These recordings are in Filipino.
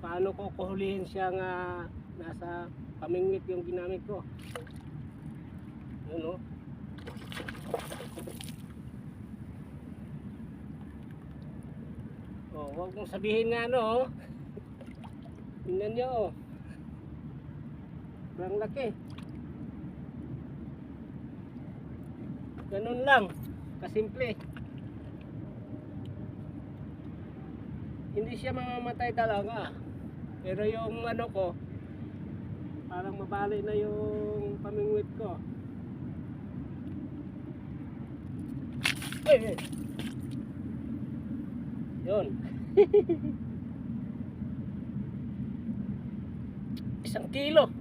paano ko kuhulihin siya nga nasa pamingwit yung ginamit ko. Yun o. Oh, huwag mong sabihin nga no. Tingnan nyo oh. Sobrang laki. Ganun lang, kasimple. Hindi siya mamamatay talaga. Pero yung ano ko, parang mabali na yung pamingwit ko. Eh. Yun. 1 kilo.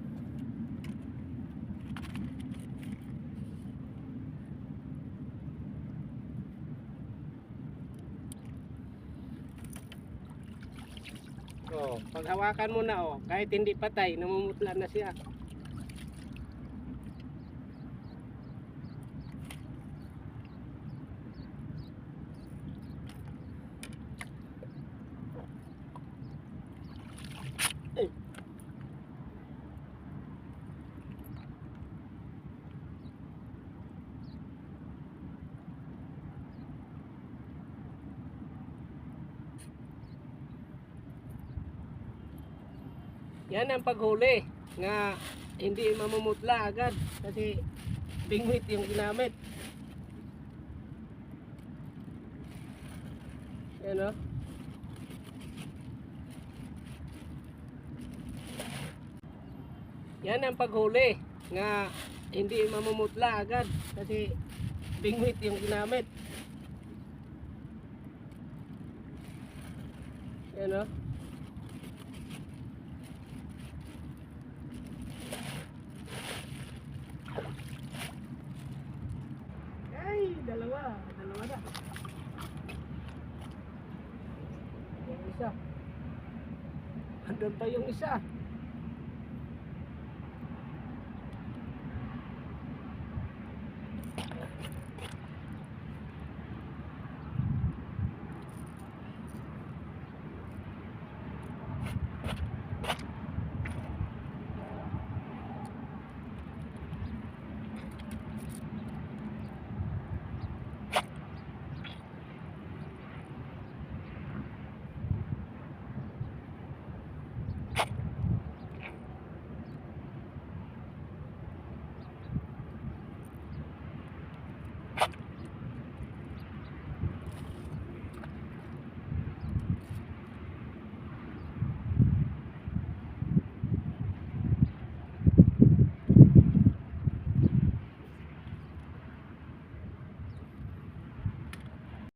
Oh, pag hawakan mo na oh, kahit hindi patay, namumutla na siya. Eh. Yan ang paghuli nga hindi mamumutla agad kasi bingwit yung ginamit. Yan o. Yan ang paghuli nga hindi mamumutla agad kasi bingwit yung ginamit. Yan o. Dalawa na. Yung isa. Andun pa yung isa.